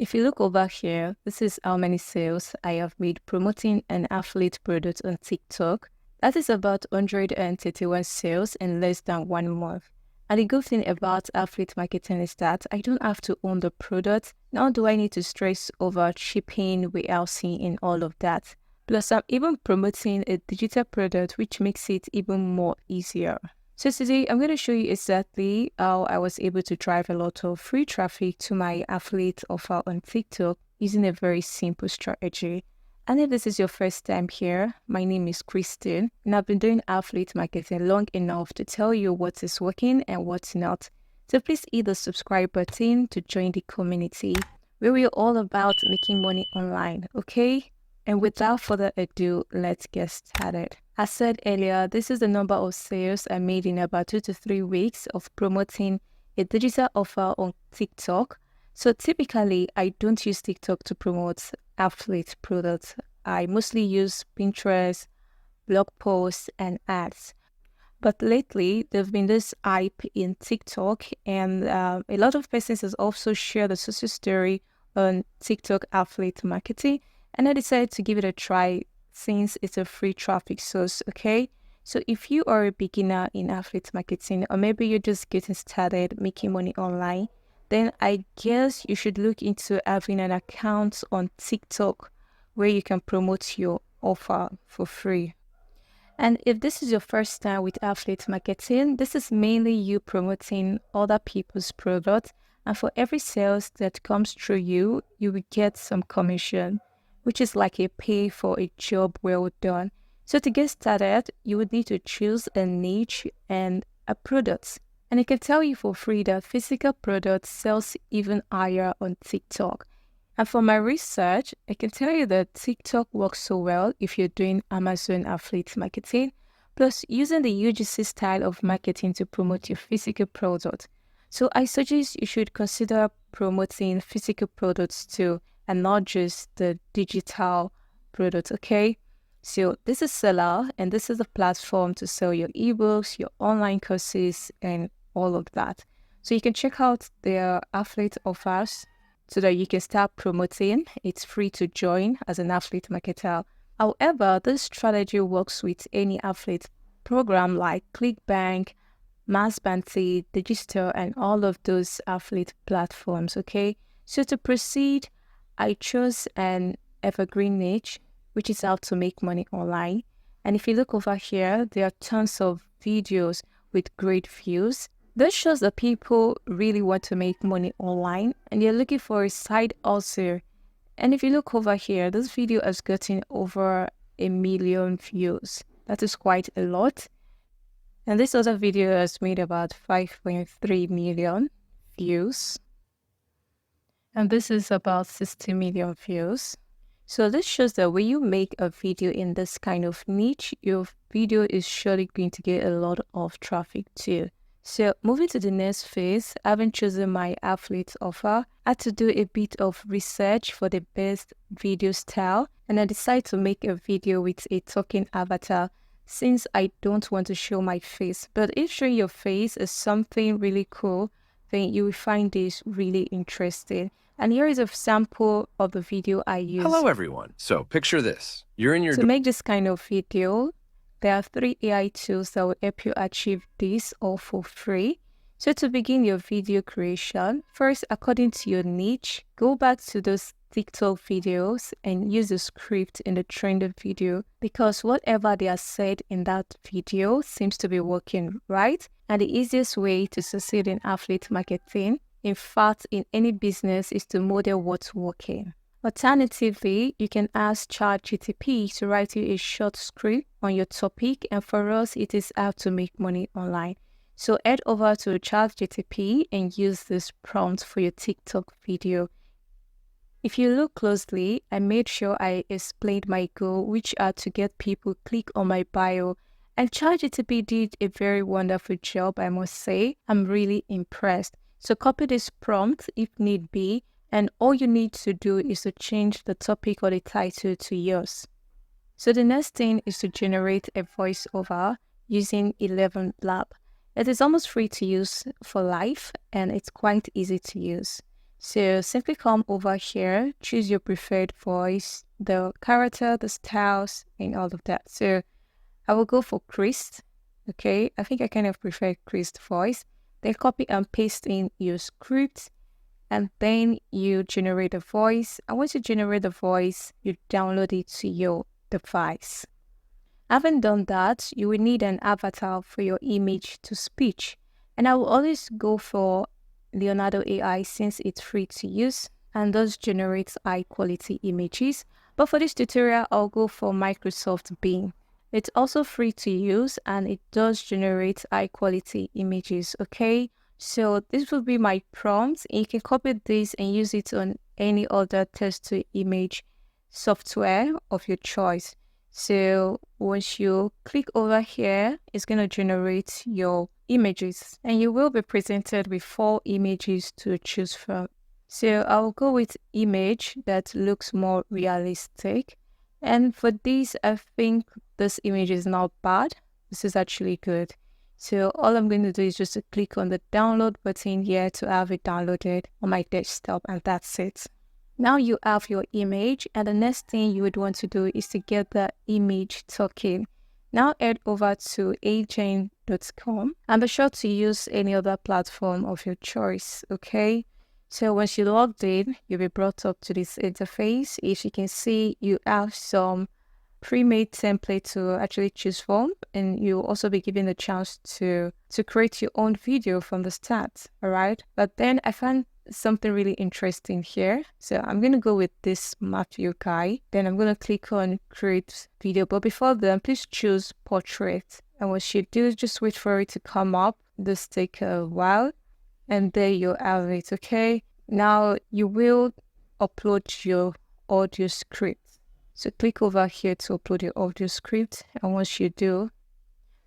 If you look over here, this is how many sales I have made promoting an affiliate product on TikTok. That is about 131 sales in less than 1 month. And the good thing about affiliate marketing is that I don't have to own the product. Now do I need to stress over shipping, warehousing, and all of that. Plus, I'm even promoting a digital product, which makes it even more easier. So today, I'm going to show you exactly how I was able to drive a lot of free traffic to my affiliate offer on TikTok using a very simple strategy. And if this is your first time here, my name is Christine, and I've been doing affiliate marketing long enough to tell you what is working and what's not. So please hit the subscribe button to join the community where we're all about making money online, okay? And without further ado, let's get started. As said earlier, this is the number of sales I made in about 2 to 3 weeks of promoting a digital offer on TikTok. So typically, I don't use TikTok to promote affiliate products. I mostly use Pinterest, blog posts, and ads. But lately, there's been this hype in TikTok, and a lot of persons has also shared a success story on TikTok affiliate marketing. And I decided to give it a try since it's a free traffic source, okay? So if you are a beginner in affiliate marketing, or maybe you're just getting started making money online, then I guess you should look into having an account on TikTok where you can promote your offer for free. And if this is your first time with affiliate marketing, this is mainly you promoting other people's products. And for every sales that comes through you, you will get some commission, which is like a pay for a job well done. So to get started, you would need to choose a niche and a product. And I can tell you for free that physical products sells even higher on TikTok. And for my research, I can tell you that TikTok works so well if you're doing Amazon affiliate marketing, plus using the UGC style of marketing to promote your physical product. So I suggest you should consider promoting physical products too, and not just the digital product, okay? So this is Seller, and this is the platform to sell your ebooks, your online courses, and all of that. So you can check out their affiliate offers so that you can start promoting. It's free to join as an affiliate marketer. However, this strategy works with any affiliate program like ClickBank, Massbanty, Digital, and all of those affiliate platforms, okay? So to proceed, I chose an evergreen niche, which is how to make money online. And if you look over here, there are tons of videos with great views. This shows that people really want to make money online and they're looking for a side hustle. And if you look over here, this video has gotten over 1 million views. That is quite a lot. And this other video has made about 5.3 million views. And this is about 60 million views. So this shows that when you make a video in this kind of niche, your video is surely going to get a lot of traffic too. So moving to the next phase, having chosen my affiliate offer, I had to do a bit of research for the best video style, and I decided to make a video with a talking avatar since I don't want to show my face. But if showing your face is something really cool, then you will find this really interesting. And here is a sample of the video I used. Hello everyone. So picture this. You're in your To make this kind of video, there are 3 AI tools that will help you achieve this all for free. So to begin your video creation, first, according to your niche, go back to those TikTok videos and use the script in the trended video, because whatever they are said in that video seems to be working, right? And the easiest way to succeed in affiliate marketing, in fact, in any business, is to model what's working. Alternatively, you can ask ChatGPT to write you a short script on your topic, and for us, it is how to make money online. So head over to ChatGPT and use this prompt for your TikTok video. If you look closely, I made sure I explained my goal, which are to get people click on my bio. And ChatGPT did a very wonderful job, I must say. I'm really impressed. So copy this prompt if need be, and all you need to do is to change the topic or the title to yours. So the next thing is to generate a voiceover using 11 Lab. It is almost free to use for life, and it's quite easy to use. So simply come over here, choose your preferred voice, the character, the styles, and all of that. So I will go for Chris. Okay, I think I kind of prefer Chris voice. Then copy and paste in your script, and then you generate a voice. And once you generate the voice, you download it to your device. Having done that, you will need an avatar for your image to speech. And I will always go for Leonardo AI since it's free to use and does generate high quality images. But for this tutorial, I'll go for Microsoft Bing. It's also free to use and it does generate high quality images, okay? So this will be my prompt. You can copy this and use it on any other text to image software of your choice. So once you click over here, it's going to generate your images and you will be presented with 4 images to choose from. So I'll go with image that looks more realistic. And for this, I think this image is not bad. This is actually good. So all I'm going to do is just to click on the download button here to have it downloaded on my desktop, and that's it. Now you have your image, and the next thing you would want to do is to get the image token. Now head over to agent.com and be sure to use any other platform of your choice, okay? So once you logged in, you'll be brought up to this interface. As you can see, you have some pre-made template to actually choose from, and you'll also be given a chance to create your own video from the start, all right? But then I found something really interesting here. So I'm going to go with this Matthew guy. Then I'm going to click on create video. But before then, please choose portrait. And once you do, just wait for it to come up. This take a while. And there you have it, okay? Now you will upload your audio script. So click over here to upload your audio script. And once you do,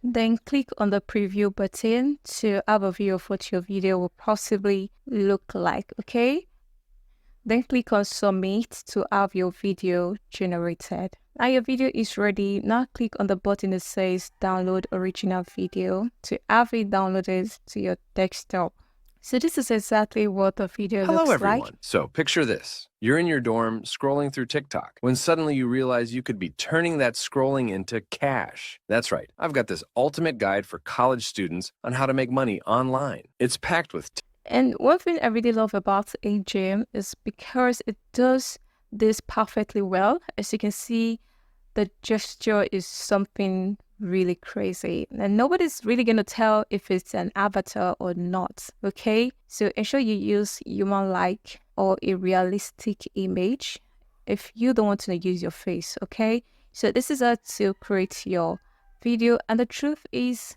then click on the preview button to have a view of what your video will possibly look like, okay? Then click on submit to have your video generated. Now your video is ready. Now click on the button that says download original video to have it downloaded to your desktop. So this is exactly what the video Hello, looks everyone. like. So picture this. You're in your dorm scrolling through TikTok when suddenly you realize you could be turning that scrolling into cash. That's right. I've got this ultimate guide for college students on how to make money online. It's packed with And one thing I really love about AGM is because it does this perfectly well. As you can see, the gesture is something really crazy and nobody's really going to tell if it's an avatar or not, okay? So ensure you use human-like or a realistic image if you don't want to use your face, okay? So this is how to create your video, and the truth is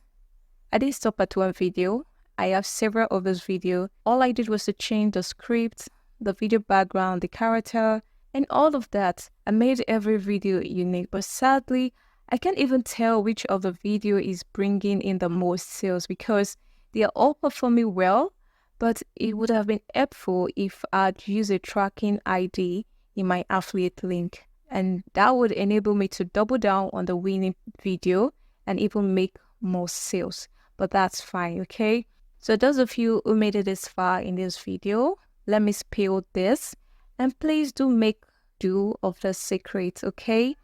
I didn't stop at one video. I have several of those videos. All I did was to change the script, the video background, the character, and all of that. I made every video unique, but sadly, I can't even tell which of the video is bringing in the most sales because they are all performing well, but it would have been helpful if I'd used a tracking ID in my affiliate link, and that would enable me to double down on the winning video and even make more sales. But that's fine, okay? So those of you who made it this far in this video, let me spill this, and please do make do of the secret, okay?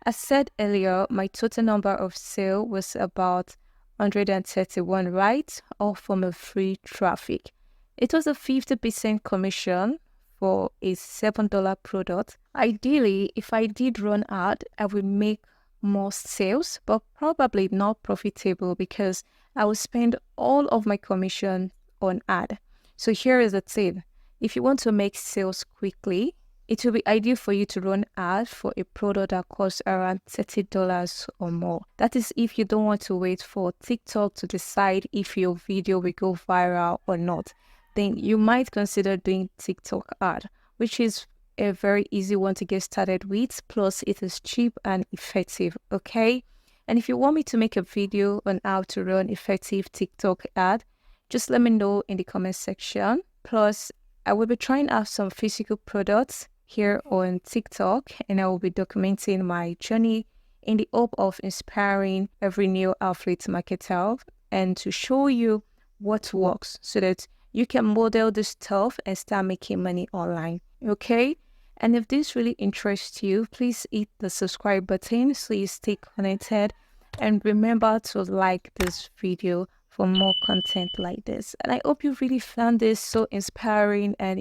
As said earlier, my total number of sale was about 131, right? All from a free traffic. It was a 50% commission for a $7 product. Ideally, if I did run ad, I would make more sales, but probably not profitable because I will spend all of my commission on ad. So here is the thing. If you want to make sales quickly, it will be ideal for you to run ad for a product that costs around $30 or more. That is if you don't want to wait for TikTok to decide if your video will go viral or not. Then you might consider doing TikTok ad, which is a very easy one to get started with. Plus, it is cheap and effective, okay? And if you want me to make a video on how to run effective TikTok ad, just let me know in the comment section. Plus, I will be trying out some physical products here on TikTok, and I will be documenting my journey in the hope of inspiring every new affiliate marketer and to show you what works so that You can model this stuff and start making money online. Okay? And if this really interests you, please hit the subscribe button so you stay connected. And remember to like this video for more content like this. And I hope you really found this so inspiring and,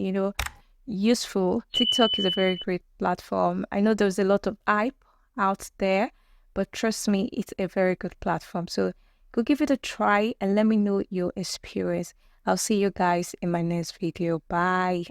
useful. TikTok is a very great platform. I know there's a lot of hype out there, but trust me, it's a very good platform. So go give it a try and let me know your experience. I'll see you guys in my next video. Bye.